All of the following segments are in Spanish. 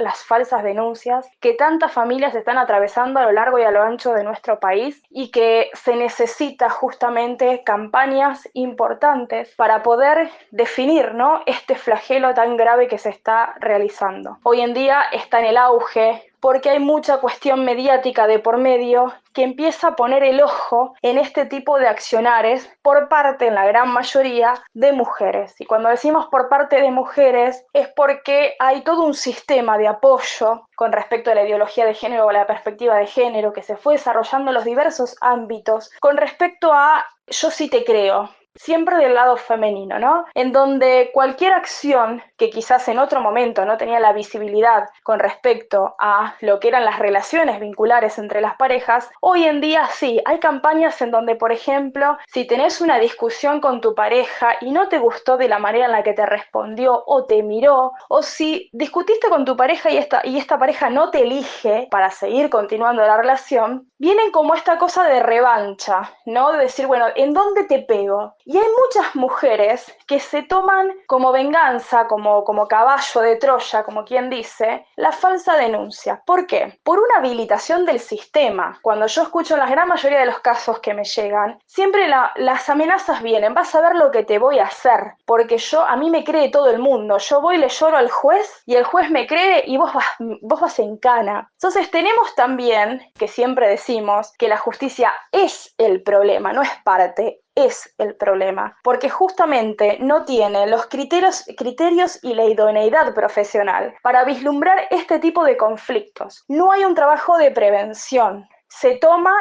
las falsas denuncias que tantas familias están atravesando a lo largo y a lo ancho de nuestro país y que se necesita justamente campañas importantes para poder definir, ¿no?, este flagelo tan grave que se está realizando. Hoy en día está en el auge porque hay mucha cuestión mediática de por medio que empieza a poner el ojo en este tipo de accionares por parte, en la gran mayoría, de mujeres. Y cuando decimos por parte de mujeres es porque hay todo un sistema de apoyo con respecto a la ideología de género o la perspectiva de género que se fue desarrollando en los diversos ámbitos con respecto a yo sí te creo, siempre del lado femenino, ¿no? En donde cualquier acción que quizás en otro momento no tenía la visibilidad con respecto a lo que eran las relaciones vinculares entre las parejas, hoy en día sí, hay campañas en donde, por ejemplo, si tenés una discusión con tu pareja y no te gustó de la manera en la que te respondió o te miró, o si discutiste con tu pareja y esta pareja no te elige para seguir continuando la relación, vienen como esta cosa de revancha, ¿no? De decir, bueno, ¿en dónde te pego? Y hay muchas mujeres que se toman como venganza, como caballo de Troya, como quien dice, la falsa denuncia. ¿Por qué? Por una habilitación del sistema. Cuando yo escucho en la gran mayoría de los casos que me llegan, siempre las amenazas vienen, vas a ver lo que te voy a hacer, porque a mí me cree todo el mundo, yo voy y le lloro al juez y el juez me cree y vos vas en cana. Entonces tenemos también, que siempre decimos, que la justicia es el problema, no es parte, es el problema, porque justamente no tiene los criterios y la idoneidad profesional para vislumbrar este tipo de conflictos. No hay un trabajo de prevención. Se toma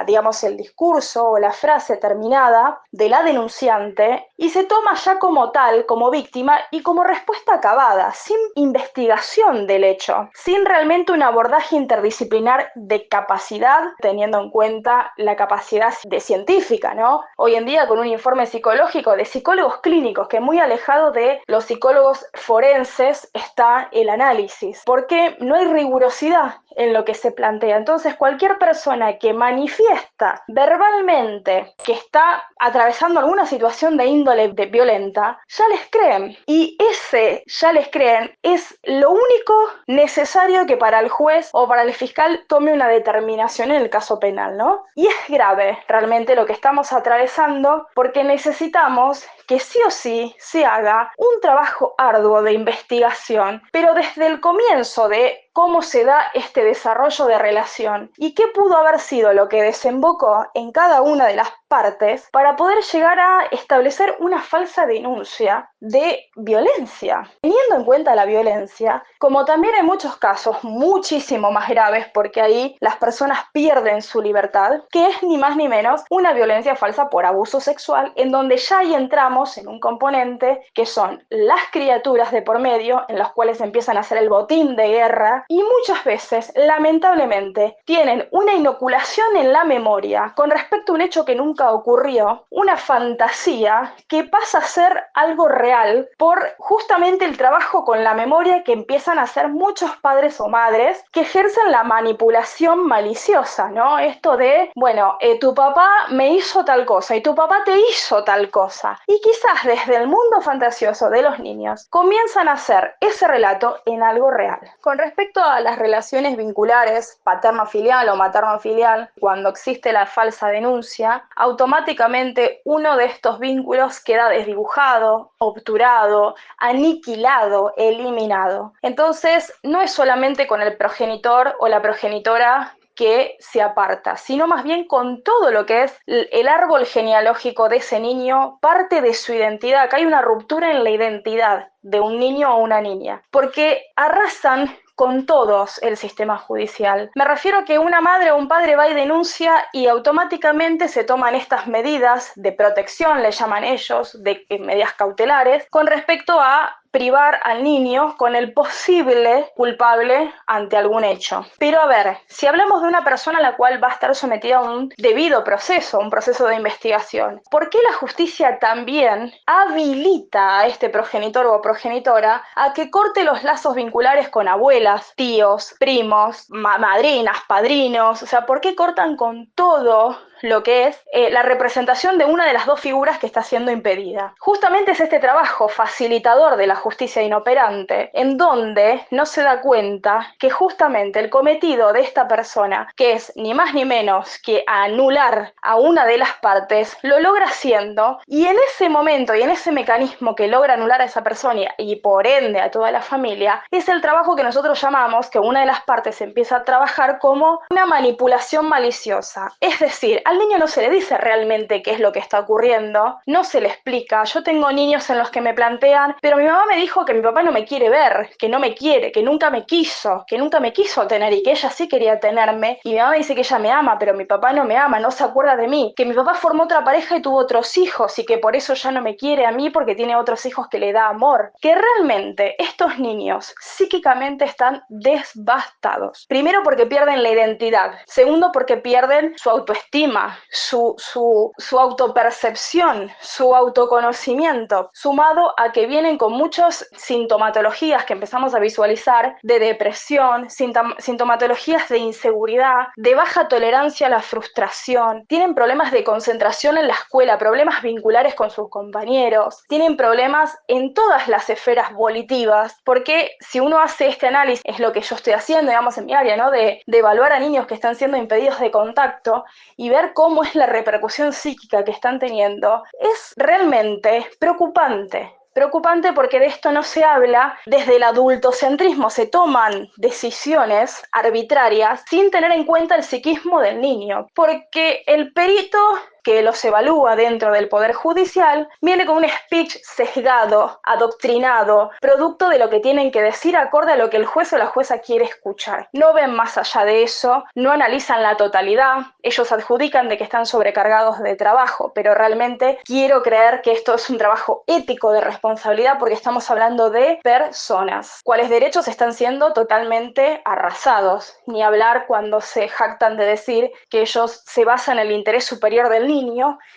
digamos, el discurso o la frase terminada de la denunciante y se toma ya como tal, como víctima y como respuesta acabada, sin investigación del hecho, sin realmente un abordaje interdisciplinar de capacidad, teniendo en cuenta la capacidad de científica, ¿no? Hoy en día con un informe psicológico de psicólogos clínicos que muy alejado de los psicólogos forenses está el análisis, porque no hay rigurosidad en lo que se plantea. Entonces, cualquier persona que manifiesta verbalmente que está atravesando alguna situación de índole violenta, ya les creen. Y ese ya les creen es lo único necesario que para el juez o para el fiscal tome una determinación en el caso penal, ¿no? Y es grave realmente lo que estamos atravesando porque necesitamos que sí o sí se haga un trabajo arduo de investigación, pero desde el comienzo de cómo se da este desarrollo de relación y qué pudo haber sido lo que desembocó en cada una de las partes para poder llegar a establecer una falsa denuncia de violencia. Teniendo en cuenta la violencia, como también hay muchos casos muchísimo más graves porque ahí las personas pierden su libertad, que es ni más ni menos una violencia falsa por abuso sexual, en donde ya ahí entramos en un componente que son las criaturas de por medio, en los cuales empiezan a hacer el botín de guerra y muchas veces, lamentablemente, tienen una inoculación en la memoria con respecto a un hecho que nunca ocurrió, una fantasía que pasa a ser algo real por justamente el trabajo con la memoria que empiezan a hacer muchos padres o madres que ejercen la manipulación maliciosa, ¿no? Esto de, bueno, tu papá me hizo tal cosa y tu papá te hizo tal cosa. Y quizás desde el mundo fantasioso de los niños comienzan a hacer ese relato en algo real. Con respecto a las relaciones vinculares paterno-filial o materno-filial, cuando existe la falsa denuncia, automáticamente uno de estos vínculos queda desdibujado, obturado, aniquilado, eliminado. Entonces, no es solamente con el progenitor o la progenitora que se aparta, sino más bien con todo lo que es el árbol genealógico de ese niño, parte de su identidad. Acá hay una ruptura en la identidad de un niño o una niña, porque arrasan con todos el sistema judicial. Me refiero a que una madre o un padre va y denuncia y automáticamente se toman estas medidas de protección, le llaman ellos, de medidas cautelares, con respecto a privar al niño con el posible culpable ante algún hecho. Pero a ver, si hablamos de una persona a la cual va a estar sometida a un debido proceso, un proceso de investigación, ¿por qué la justicia también habilita a este progenitor o progenitora a que corte los lazos vinculares con abuelas, tíos, primos, madrinas, padrinos? O sea, ¿por qué cortan con todo lo que es la representación de una de las dos figuras que está siendo impedida. Justamente es este trabajo facilitador de la justicia inoperante, en donde no se da cuenta que justamente el cometido de esta persona, que es ni más ni menos que anular a una de las partes, lo logra haciendo, y en ese momento y en ese mecanismo que logra anular a esa persona y por ende a toda la familia, es el trabajo que nosotros llamamos que una de las partes empieza a trabajar como una manipulación maliciosa. Es decir, al niño no se le dice realmente qué es lo que está ocurriendo, no se le explica. Yo tengo niños en los que me plantean, pero mi mamá me dijo que mi papá no me quiere ver, que no me quiere, que nunca me quiso tener y que ella sí quería tenerme, y mi mamá dice que ella me ama, pero mi papá no me ama, no se acuerda de mí, que mi papá formó otra pareja y tuvo otros hijos y que por eso ya no me quiere a mí porque tiene otros hijos que le da amor. Que realmente estos niños psíquicamente están devastados. Primero porque pierden la identidad. Segundo porque pierden su autoestima, su autopercepción, su autoconocimiento, sumado a que vienen con muchas sintomatologías que empezamos a visualizar de depresión, sintomatologías de inseguridad, de baja tolerancia a la frustración, tienen problemas de concentración en la escuela, problemas vinculares con sus compañeros, tienen problemas en todas las esferas volitivas, porque si uno hace este análisis, es lo que yo estoy haciendo, digamos, en mi área, ¿no? De evaluar a niños que están siendo impedidos de contacto y ver cómo es la repercusión psíquica que están teniendo, es realmente preocupante. Preocupante porque de esto no se habla desde el adultocentrismo, se toman decisiones arbitrarias sin tener en cuenta el psiquismo del niño, porque el perito que los evalúa dentro del Poder Judicial viene con un speech sesgado, adoctrinado, producto de lo que tienen que decir acorde a lo que el juez o la jueza quiere escuchar. No ven más allá de eso, no analizan la totalidad, ellos adjudican de que están sobrecargados de trabajo, pero realmente quiero creer que esto es un trabajo ético de responsabilidad porque estamos hablando de personas, cuales derechos están siendo totalmente arrasados. Ni hablar cuando se jactan de decir que ellos se basan en el interés superior del niño,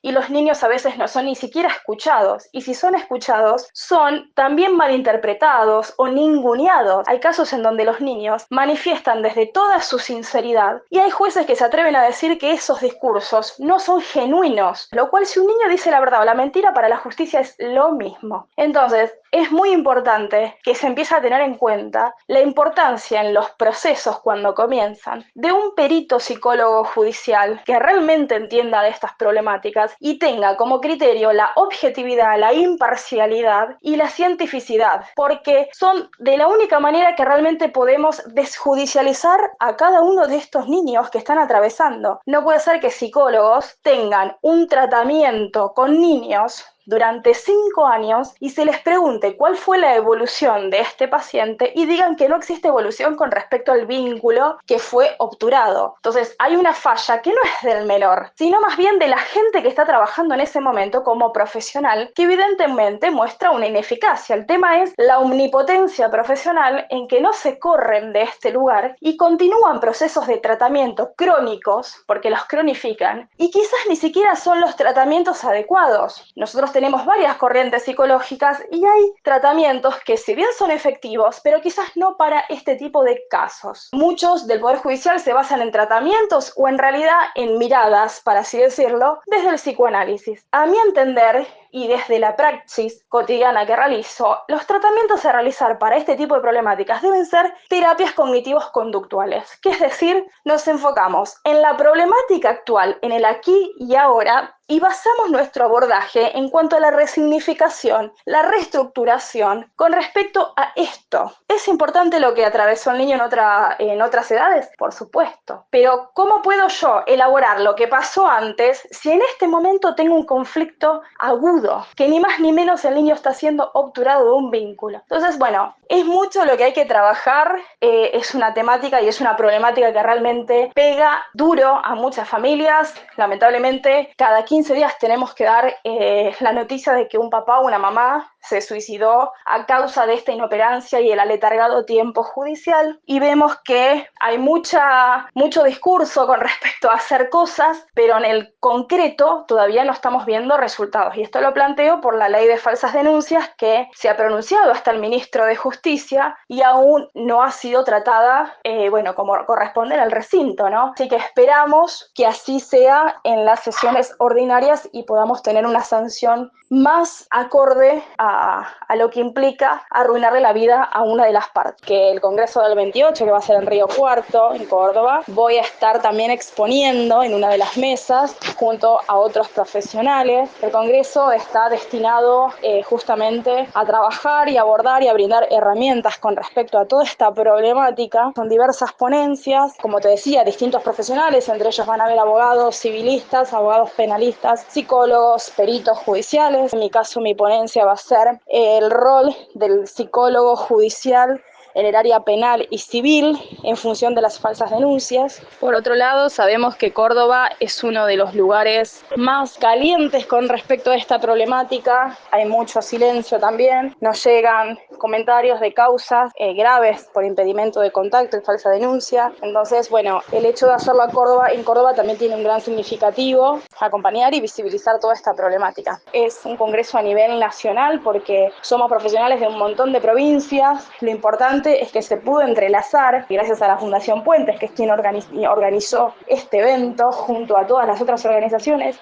y los niños a veces no son ni siquiera escuchados, y si son escuchados son también malinterpretados o ninguneados. Hay casos en donde los niños manifiestan desde toda su sinceridad y hay jueces que se atreven a decir que esos discursos no son genuinos, lo cual si un niño dice la verdad o la mentira para la justicia es lo mismo. Entonces, es muy importante que se empiece a tener en cuenta la importancia en los procesos cuando comienzan de un perito psicólogo judicial que realmente entienda de estas problemáticas y tenga como criterio la objetividad, la imparcialidad y la cientificidad, porque son de la única manera que realmente podemos desjudicializar a cada uno de estos niños que están atravesando. No puede ser que psicólogos tengan un tratamiento con niños durante 5 años y se les pregunte cuál fue la evolución de este paciente y digan que no existe evolución con respecto al vínculo que fue obturado. Entonces hay una falla que no es del menor, sino más bien de la gente que está trabajando en ese momento como profesional, que evidentemente muestra una ineficacia. El tema es la omnipotencia profesional en que no se corren de este lugar y continúan procesos de tratamiento crónicos, porque los cronifican, y quizás ni siquiera son los tratamientos adecuados. Nosotros tenemos varias corrientes psicológicas y hay tratamientos que si bien son efectivos, pero quizás no para este tipo de casos. Muchos del Poder Judicial se basan en tratamientos o en realidad en miradas, para así decirlo, desde el psicoanálisis. A mi entender, y desde la praxis cotidiana que realizo, los tratamientos a realizar para este tipo de problemáticas deben ser terapias cognitivos conductuales, que es decir, nos enfocamos en la problemática actual, en el aquí y ahora, y basamos nuestro abordaje en cuanto a la resignificación, la reestructuración con respecto a esto. ¿Es importante lo que atravesó el niño en otras edades? Por supuesto. Pero ¿cómo puedo yo elaborar lo que pasó antes si en este momento tengo un conflicto agudo, que ni más ni menos el niño está siendo obturado de un vínculo? Entonces, bueno, es mucho lo que hay que trabajar, es una temática y es una problemática que realmente pega duro a muchas familias. Lamentablemente, cada 15 días tenemos que dar la noticia de que un papá o una mamá se suicidó a causa de esta inoperancia y el aletargado tiempo judicial, y vemos que hay mucho discurso con respecto a hacer cosas, pero en el concreto todavía no estamos viendo resultados. Y esto lo planteo por la ley de falsas denuncias, que se ha pronunciado hasta el ministro de Justicia y aún no ha sido tratada, como corresponde al recinto, ¿no? Así que esperamos que así sea en las sesiones ordinarias y podamos tener una sanción más acorde a lo que implica arruinarle la vida a una de las partes. Que el Congreso del 28, que va a ser en Río Cuarto, en Córdoba, voy a estar también exponiendo en una de las mesas junto a otros profesionales. El Congreso está destinado justamente a trabajar y abordar y a brindar herramientas con respecto a toda esta problemática. Son diversas ponencias, como te decía, distintos profesionales, entre ellos van a haber abogados civilistas, abogados penalistas, psicólogos, peritos judiciales. En mi caso, mi ponencia va a ser el rol del psicólogo judicial en el área penal y civil en función de las falsas denuncias. Por otro lado, sabemos que Córdoba es uno de los lugares más calientes con respecto a esta problemática. Hay mucho silencio también. Nos llegan comentarios de causas graves por impedimento de contacto y falsa denuncia. Entonces, el hecho de hacerlo en Córdoba también tiene un gran significativo, acompañar y visibilizar toda esta problemática. Es un congreso a nivel nacional porque somos profesionales de un montón de provincias. Lo importante es que se pudo entrelazar, gracias a la Fundación Puentes, que es quien organizó este evento junto a todas las otras organizaciones,